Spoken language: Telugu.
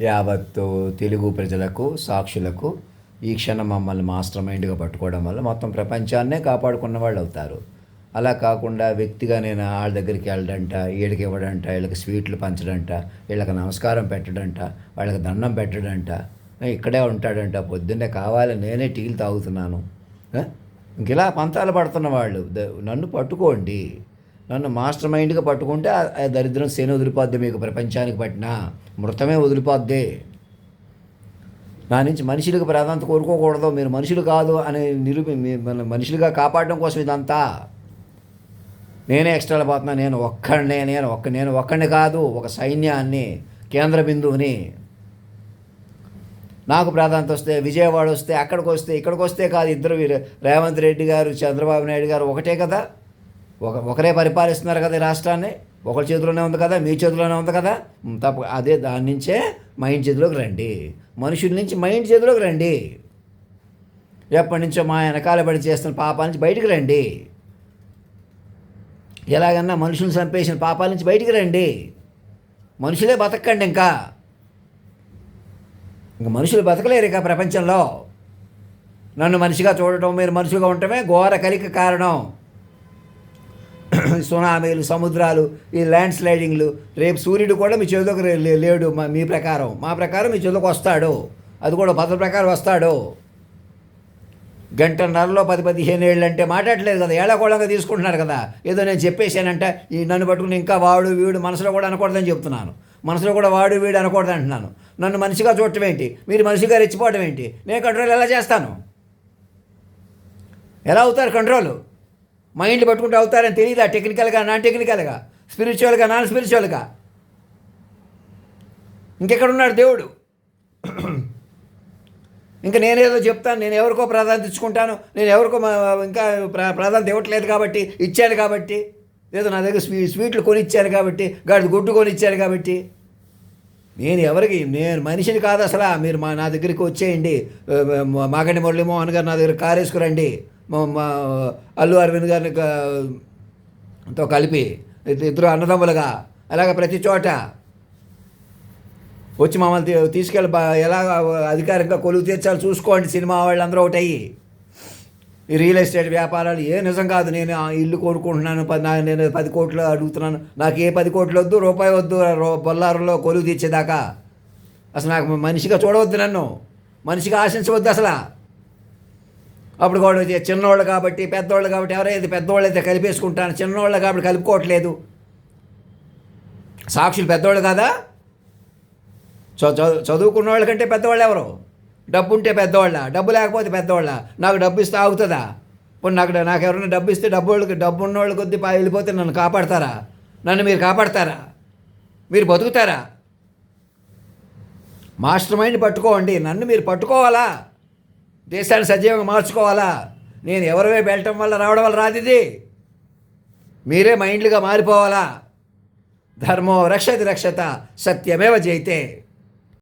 యావత్తు తెలుగు ప్రజలకు, సాక్షులకు ఈ క్షణం మమ్మల్ని మాస్టర్ మైండ్గా పట్టుకోవడం వల్ల మొత్తం ప్రపంచాన్నే కాపాడుకున్న వాళ్ళు అవుతారు. అలా కాకుండా వ్యక్తిగా నేను వాళ్ళ దగ్గరికి వెళ్ళడంట, వీళ్ళకి ఇవ్వడంట, వీళ్ళకి స్వీట్లు పంచడంట, వీళ్ళకి నమస్కారం పెట్టడంట, వాళ్ళకి దండం పెట్టడంట, ఇక్కడే ఉంటాడంట, పొద్దున్నే కావాలని నేనే టీలు తాగుతున్నాను, ఇంక ఇలా పంతాలు పడుతున్న వాళ్ళు నన్ను పట్టుకోండి. నన్ను మాస్టర్ మైండ్గా పట్టుకుంటే ఆ దరిద్రం శని వదిలిపోద్ది. మీకు ప్రపంచానికి పట్టిన మృతమే వదిలిపోద్ది. నా నుంచి మనుషులకు ప్రాధాన్యత కోరుకోకూడదు, మీరు మనుషులు కాదు అని మనుషులుగా కాపాడడం కోసం ఇదంతా. నేనే ఎక్స్ట్రా పోతున్నా, నేను ఒక్కడిని కాదు, ఒక సైన్యాన్ని, కేంద్ర బిందువుని. నాకు ప్రాధాన్యత వస్తే, విజయవాడ వస్తే, అక్కడికి వస్తే, ఇక్కడికి వస్తే కాదు. ఇద్దరు రేవంత్ రెడ్డి గారు, చంద్రబాబు నాయుడు గారు ఒకటే కదా, ఒకరే పరిపాలిస్తున్నారు కదా ఈ రాష్ట్రాన్ని. ఒకరి చేతిలోనే ఉంది కదా, మీ చేతిలోనే ఉంది కదా. తప్ప అదే దాని నుంచే మైండ్ చేతిలోకి రండి, మనుషుల నుంచి మైండ్ చేతిలోకి రండి. ఎప్పటి నుంచో మా వెనకాల పడి చేస్తున్న పాపాల నుంచి బయటికి రండి. ఎలాగన్నా మనుషులను చంపేసిన పాపాల నుంచి బయటికి రండి. మనుషులే బతకండి. ఇంకా మనుషులు బతకలేరు ఇక ప్రపంచంలో. నన్ను మనిషిగా చూడటం, మీరు మనుషులుగా ఉండటమే ఘోర కలికి కారణం. సునామీలు, సముద్రాలు, ఈ ల్యాండ్ స్లైడింగ్లు. రేపు సూర్యుడు కూడా మీ చేతిలోకి లేడు. మీ ప్రకారం, మా ప్రకారం మీ చేతిలోకి వస్తాడు. అది కూడా పద్ధతి ప్రకారం వస్తాడు. గంటన్నరలో 10-15 ఏళ్ళు అంటే మాట్లాడలేదు కదా, ఏళ్ళకోళంగా తీసుకుంటున్నారు కదా. ఏదో నేను చెప్పేశానంటే ఈ నన్ను పట్టుకుని ఇంకా వాడు వీడు మనసులో కూడా అనకూడదని చెప్తున్నాను. మనసులో కూడా వాడు వీడు అనకూడదు అంటున్నాను. నన్ను మనిషిగా చూడటం ఏంటి, మీరు మనిషిగా రెచ్చిపోవటం ఏంటి? నేను కంట్రోల్ ఎలా చేస్తాను? ఎలా అవుతారు కంట్రోల్? మైండ్ పట్టుకుంటూ అవుతారని తెలియదా? టెక్నికల్గా, నాన్ టెక్నికల్గా, స్పిరిచువల్గా, నాన్ స్పిరిచువల్గా. ఇంకెక్కడున్నాడు దేవుడు? ఇంకా నేనేదో చెప్తాను, నేను ఎవరికో ప్రాధాన్యత ఇచ్చుకుంటాను, నేను ఎవరికో ఇంకా ప్రాధాన్యత ఇవ్వట్లేదు కాబట్టి, ఇచ్చాను కాబట్టి, ఏదో నా దగ్గర స్వీట్లు కొనిచ్చాను కాబట్టి, గాడి గుడ్డు కొనిచ్చాను కాబట్టి. నేను మనిషిని కాదు అసలు. మీరు నా దగ్గరికి వచ్చేయండి. మాగంటి మురళీమోహన్ గారు నా దగ్గర కారు వేసుకురండి, అల్లు అరవింద్ గారిని తో కలిపి ఇద్దరు అన్నదమ్ములుగా అలాగ ప్రతి చోట వచ్చి మమ్మల్ని తీసుకెళ్ళి ఎలా అధికారికంగా కొలువు తీర్చాలి చూసుకోండి. సినిమా వాళ్ళందరూ ఒకటయ్యి. ఈ రియల్ ఎస్టేట్ వ్యాపారాలు నిజం కాదు. నేను ఇల్లు కొనుక్కుంటున్నాను, నేను 10 కోట్లు అడుగుతున్నాను. నాకు ఏ 10 కోట్లు వద్దు, రూపాయి వద్దు. బొల్లారంలో కొలువు తీర్చేదాకా అసలు నాకు మనిషిగా చూడవద్దు, నన్ను మనిషిగా ఆశించవద్దు అసలు. అప్పుడు కూడా చిన్నోళ్ళు కాబట్టి, పెద్దోళ్ళు కాబట్టి, ఎవరైతే పెద్దోళ్ళు అయితే కలిపేసుకుంటాను, చిన్నోళ్ళు కాబట్టి కలుపుకోవట్లేదు. సాక్షులు పెద్దోళ్ళు కాదా? చదువుకున్న వాళ్ళ కంటే పెద్దవాళ్ళు ఎవరు? డబ్బు ఉంటే పెద్దవాళ్ళ, డబ్బు లేకపోతే పెద్దవాళ్ళ? నాకు డబ్బు ఇస్తే ఆగుతుందా? ఇప్పుడు నాకు ఎవరైనా డబ్బు ఇస్తే డబ్బు ఉన్నవాళ్ళ కొద్దీ వెళ్ళిపోతే నన్ను కాపాడతారా? నన్ను మీరు కాపాడతారా? మీరు బతుకుతారా? మాస్టర్ మైండ్ పట్టుకోండి. నన్ను మీరు పట్టుకోవాలా? దేశాన్ని సజీవంగా మార్చుకోవాలా? నేను ఎవరివే వెళ్ళటం వల్ల రావడం వల్ల రాదు ఇది. మీరే మైండ్లుగా మారిపోవాలా? ధర్మో రక్షతి రక్షత, సత్యమేవ జయతే.